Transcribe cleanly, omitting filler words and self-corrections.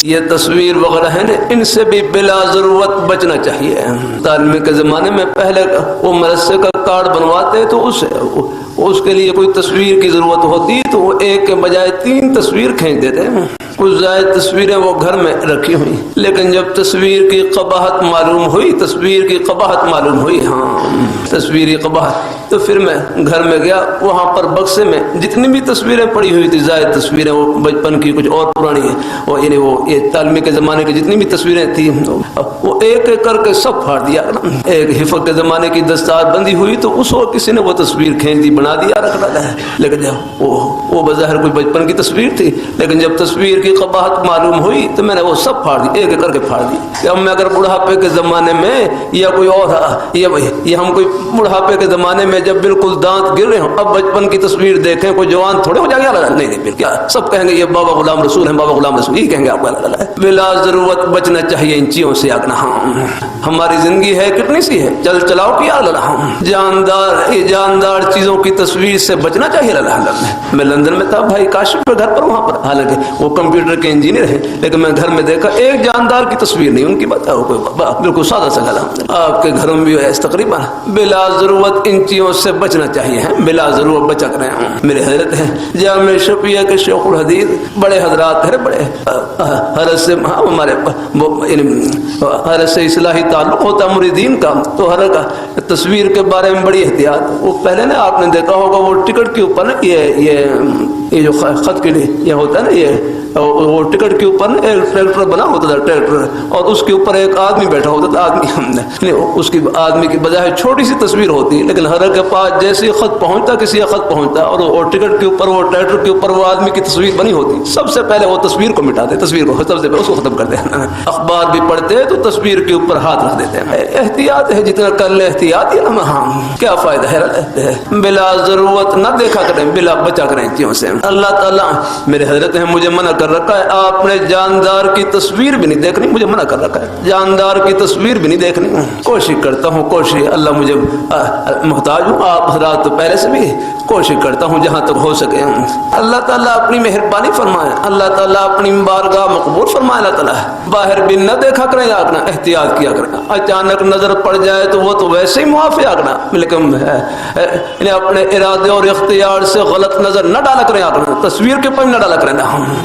یہ تصویر وغیرہ ہے نا، ان سے بھی بلا ضرورت بچنا چاہیے۔ تعلیم کے زمانے میں پہلے وہ مدرسے کا کارڈ بنواتے تو اس کے لیے کوئی تصویر کی ضرورت ہوتی تو وہ ایک کے بجائے 3 تصویر کھینچ دیتے ہیں۔ کچھ زائد تصویریں وہ گھر میں رکھی ہوئی، لیکن جب تصویر کی قباحت معلوم ہوئی، تصویری قباحت، تو پھر میں گھر میں گیا، وہاں پر بکسے میں جتنی بھی تصویریں پڑی ہوئی تھی، زائد تصویریں، وہ بچپن کی کچھ اور پرانی ہیں، وہ یعنی وہ یہ تعلیمی کے زمانے کی جتنی بھی تصویریں تھیں وہ ایک ایک کر کے سب پھاڑ دیا۔ ایک حفظ کے زمانے کی دستار بندی ہوئی تو اس وقت کسی نے وہ تصویر کھینچ دی، بنا دیا، رکھ ڈالا ہے، لیکن جب وہ بظاہر کوئی بچپن کی تصویر تھی، لیکن جب تصویر کی قباحت معلوم ہوئی تو میں نے وہ سب پھاڑ دی، ایک ایک کر کے پھاڑ دی۔ اب میں اگر بڑھاپے کے زمانے میں یا کوئی اور یہ ہم کوئی بڑھاپے کے زمانے میں جب بالکل دانت گر رہے ہوں، اب بچپن کی تصویر دیکھیں، کوئی جوان تھوڑے ہو جائے گا، نہیں کیا سب کہیں گے یہ بابا غلام رسول ہیں، بابا غلام رسول ہی کہیں گے آپ کو۔ بلا ضرورت بچنا چاہیے ان چیزوں سے۔ ہماری زندگی ہے کتنی سی ہے، چل چلاؤ کیا جاندار چیزوں کی تصویر سے بچنا چاہیے۔ میں لندن میں تھا بھائی کاشف کے گھر پر، وہاں پر حالانکہ وہ کمپیوٹر کے انجینئر ہیں، لیکن میں گھر میں دیکھا ایک جاندار کی تصویر نہیں ان کی، بتاؤ کوئی بالکل سادہ سا گھر۔ آپ کے گھروں میں بھی ہے تقریباً۔ بلا ضرورت ان چیزوں سے بچنا چاہیے، بلا ضرورت بچا کریں۔ میرے حضرت ہیں جامع شفیع کے شیخ الحدیث، بڑے حضرات ہیں، بڑے حضرت سے ہمارے حضرت سے اصلاحی تعلق ہوتا مریدین کا، تو حضرت کا تصویر کے بارے میں بڑی احتیاط۔ وہ پہلے نا آپ نے دیکھا ہوگا وہ ٹکٹ کے اوپر نا یہ جو خط کے لیے یہ ہوتا ہے نا، یہ وہ ٹکٹ کے اوپر نا ایک ٹریکٹر بنا ہوتا تھا، ٹریکٹر، اور اس کے اوپر ایک آدمی بیٹھا ہوتا تھا، آدمی اس کی آدمی کی بجائے چھوٹی سی تصویر ہوتی، لیکن ہر کے پاس جیسے خط پہنچتا کسی کا خط پہنچتا اور ٹکٹ کے اوپر وہ ٹریکٹر کے اوپر وہ آدمی کی تصویر بنی ہوتی، سب سے پہلے وہ تصویر کو مٹاتے، تصویر کو سب سے پہلے اس کو ختم کرتے ہیں۔ اخبار بھی پڑھتے تو تصویر کے اوپر ہاتھ رکھ دیتے ہیں۔ احتیاط ہے، جتنا کر لے احتیاط ہی نا، کیا فائدہ ہے؟ بلا ضرورت نہ دیکھا کریں، بلا بچا کریں چیزوں سے۔ اللہ تعالیٰ میرے حضرت ہیں مجھے منع کر رکھا ہے، آپ نے جاندار کی تصویر بھی نہیں دیکھنی، مجھے منع کر رکھا ہے، جاندار کی تصویر بھی نہیں دیکھنی۔ کوشش کرتا ہوں، اللہ مجھے محتاج ہوں، آپ حضرات تو پہلے سے بھی کوشش کرتا ہوں جہاں تک ہو سکے۔ اللہ تعالیٰ اپنی مہربانی فرمائے، اللہ تعالیٰ اپنی بارگاہ مقبول فرمائے۔ اللہ تعالیٰ باہر بھی نہ دیکھا کریں، آگنا احتیاط کیا کریں، اچانک نظر پڑ جائے تو وہ تو ویسے ہی معافی آگنا، لیکن اپنے ارادے اور اختیار سے غلط نظر نہ ڈالا کریں، آگنا تصویر کے پر نہ ڈالا کریں۔